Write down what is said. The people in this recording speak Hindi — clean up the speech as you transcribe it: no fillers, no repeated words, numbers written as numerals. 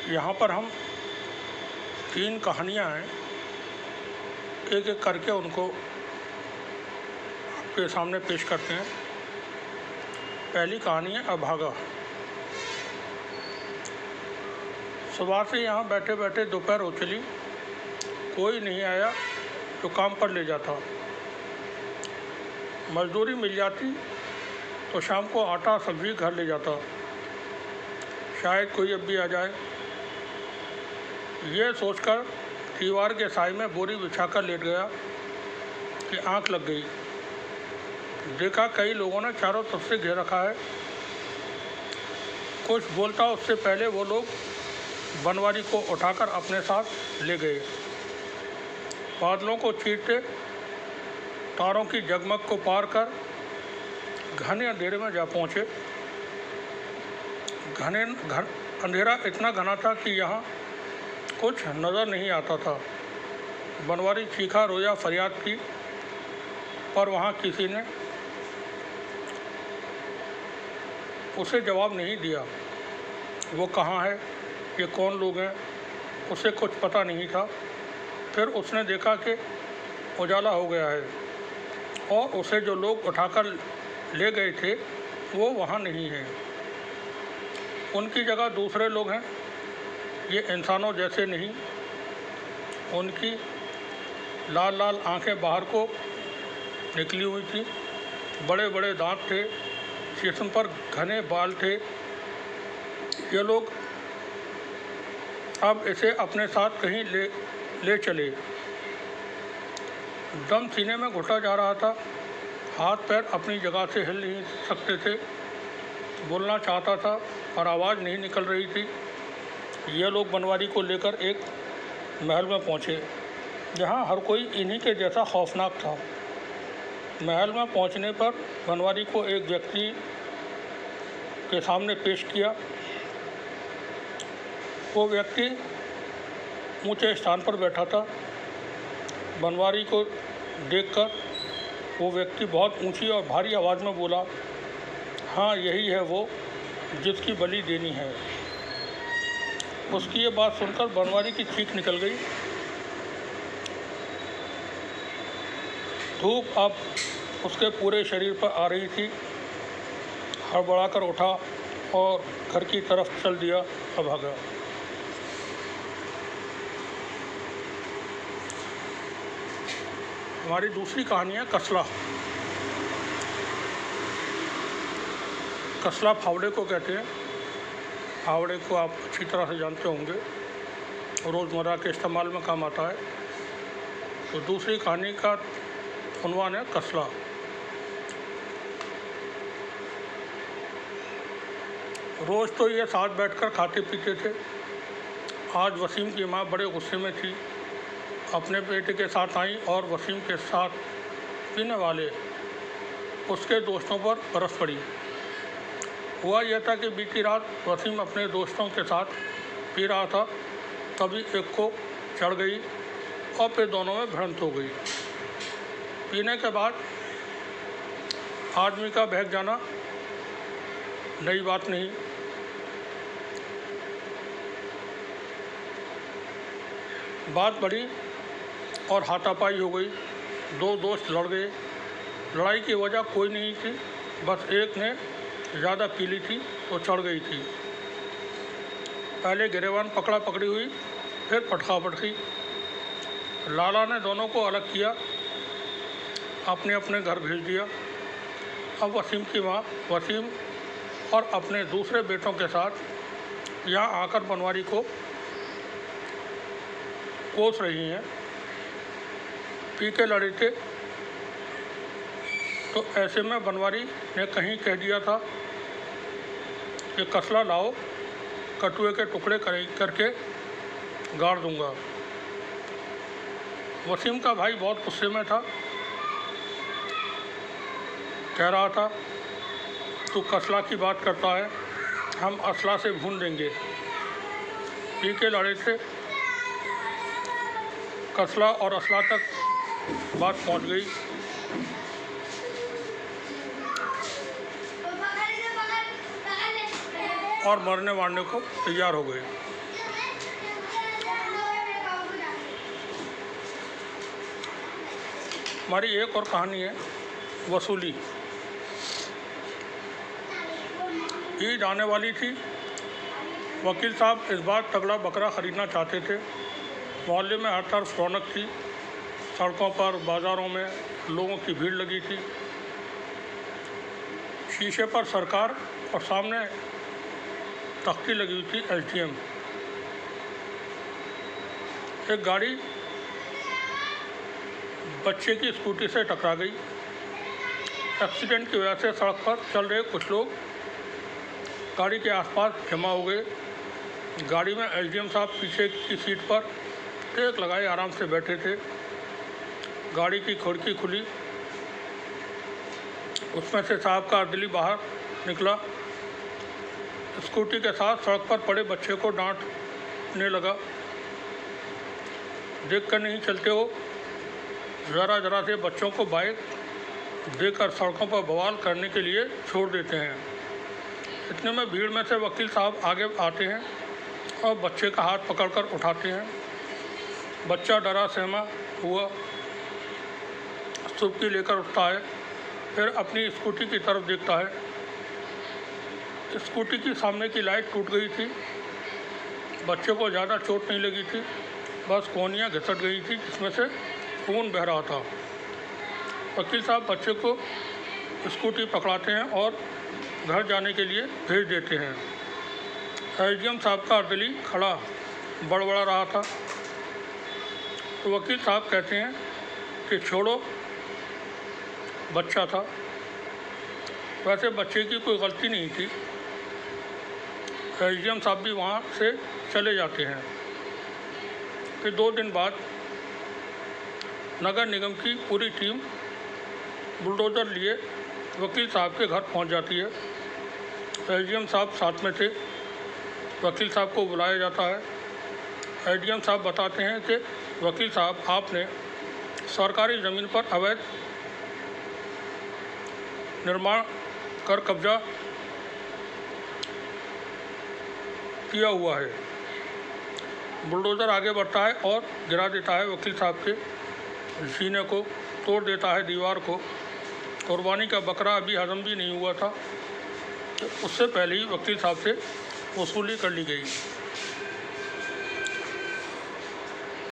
यहाँ पर हम 3 कहानियाँ हैं, एक एक करके उनको आपके सामने पेश करते हैं। पहली कहानी है अभागा। सुबह से यहाँ बैठे बैठे दोपहर हो चली, कोई नहीं आया तो काम पर ले जाता। मजदूरी मिल जाती तो शाम को आटा सब्जी घर ले जाता, शायद कोई अब भी आ जाए। ये सोचकर दीवार के साए में बोरी बिछाकर लेट गया कि आंख लग गई। देखा कई लोगों ने चारों तरफ से घेर रखा है। कुछ बोलता उससे पहले वो लोग बनवारी को उठाकर अपने साथ ले गए। बादलों को चीरते तारों की जगमग को पार कर घने अंधेरे में जा पहुँचे। अंधेरा इतना घना था कि यहाँ कुछ नज़र नहीं आता था। बनवारी चीखा रोया फरियाद की, पर वहाँ किसी ने उसे जवाब नहीं दिया। वो कहाँ है, ये कौन लोग हैं, उसे कुछ पता नहीं था। फिर उसने देखा कि उजाला हो गया है और उसे जो लोग उठाकर ले गए थे वो वहाँ नहीं हैं। उनकी जगह दूसरे लोग हैं। ये इंसानों जैसे नहीं। उनकी लाल लाल आंखें बाहर को निकली हुई थी, बड़े बड़े दांत थे, जिस्म पर घने बाल थे। ये लोग अब इसे अपने साथ कहीं ले चले। दम सीने में घुटा जा रहा था, हाथ पैर अपनी जगह से हिल नहीं सकते थे। बोलना चाहता था पर आवाज़ नहीं निकल रही थी। ये लोग बनवारी को लेकर एक महल में पहुँचे, जहाँ हर कोई इन्हीं के जैसा खौफनाक था। महल में पहुँचने पर बनवारी को एक व्यक्ति के सामने पेश किया। वो व्यक्ति ऊंचे स्थान पर बैठा था। बनवारी को देखकर वो व्यक्ति बहुत ऊंची और भारी आवाज़ में बोला, हाँ यही है वो जिसकी बलि देनी है। उसकी ये बात सुनकर बनवारी की चीख निकल गई। धूप अब उसके पूरे शरीर पर आ रही थी। हड़बड़ाकर उठा और घर की तरफ चल दिया अभागा। हमारी दूसरी कहानी है कसला। कसला फावड़े को कहते हैं। फावड़े को आप अच्छी तरह से जानते होंगे, रोज़मर्रा के इस्तेमाल में काम आता है। तो दूसरी कहानी का उन्वान है कसला। रोज़ तो ये साथ बैठकर खाते पीते थे। आज वसीम की माँ बड़े गुस्से में थी। अपने बेटे के साथ आई और वसीम के साथ पीने वाले उसके दोस्तों पर बरस पड़ी। हुआ यह था कि बीती रात वसीम अपने दोस्तों के साथ पी रहा था, तभी एक को चढ़ गई और फिर दोनों में भिड़ंत हो गई। पीने के बाद आदमी का बहक जाना नई बात नहीं। बात बढ़ी और हाथापाई हो गई। दो दोस्त लड़ गए। लड़ाई की वजह कोई नहीं थी, बस एक ने ज़्यादा पी ली थी तो चढ़ गई थी। पहले गिरेबान पकड़ा पकड़ी हुई, फिर पटखा पटकी। लाला ने दोनों को अलग किया, अपने अपने घर भेज दिया। अब वसीम की माँ वसीम और अपने दूसरे बेटों के साथ यहाँ आकर बनवारी को कोस रही हैं। पी के लड़े थे तो ऐसे में बनवारी ने कहीं कह दिया था कि कसला लाओ, कटुए के टुकड़े करके गाड़ दूंगा। वसीम का भाई बहुत गुस्से में था, कह रहा था तू कसला की बात करता है, हम असला से भून देंगे। पी के लड़े थे। कसला और असला तक बात पहुंच गई। और मरने मारने को तैयार हो गए। हमारी एक और कहानी है वसूली। ईद आने वाली थी। वकील साहब इस बार तगड़ा बकरा ख़रीदना चाहते थे। मोहल्ले में हर तरफ रौनक थी। सड़कों पर, बाज़ारों में लोगों की भीड़ लगी थी। शीशे पर सरकार और सामने तख्ती लगी हुई थी SDM। एक गाड़ी बच्चे की स्कूटी से टकरा गई। एक्सीडेंट की वजह से सड़क पर चल रहे कुछ लोग गाड़ी के आसपास जमा हो गए। गाड़ी में SDM साहब पीछे की सीट पर टेक लगाए आराम से बैठे थे। गाड़ी की खिड़की खुली, उसमें से साहब का अर्दली बाहर निकला। स्कूटी के साथ सड़क पर पड़े बच्चे को डांटने लगा। देख कर नहीं चलते हो, ज़रा ज़रा से बच्चों को बाइक देकर सड़कों पर बवाल करने के लिए छोड़ देते हैं। इतने में भीड़ में से वकील साहब आगे आते हैं और बच्चे का हाथ पकड़कर उठाते हैं। बच्चा डरा सहमा हुआ चुपकी लेकर उठता है, फिर अपनी स्कूटी की तरफ देखता है। स्कूटी की सामने की लाइट टूट गई थी। बच्चे को ज़्यादा चोट नहीं लगी थी, बस कोहनियाँ घिसट गई थी जिसमें से खून बह रहा था। वकील साहब बच्चे को स्कूटी पकड़ाते हैं और घर जाने के लिए भेज देते हैं। SDM साहब का अर्दली खड़ा बड़बड़ा रहा था। तो वकील साहब कहते हैं कि छोड़ो, बच्चा था। वैसे बच्चे की कोई गलती नहीं थी। SDM साहब भी वहाँ से चले जाते हैं। फिर 2 दिन बाद नगर निगम की पूरी टीम बुलडोज़र लिए वकील साहब के घर पहुँच जाती है। SDM साहब साथ में थे। वकील साहब को बुलाया जाता है। SDM साहब बताते हैं कि वकील साहब, आपने सरकारी ज़मीन पर अवैध निर्माण कर कब्जा किया हुआ है। बुलडोज़र आगे बढ़ता है और गिरा देता है वकील साहब के सीने को, तोड़ देता है दीवार को। कुर्बानी का बकरा अभी हज़म भी नहीं हुआ था, तो उससे पहले ही वकील साहब से वसूली कर ली गई।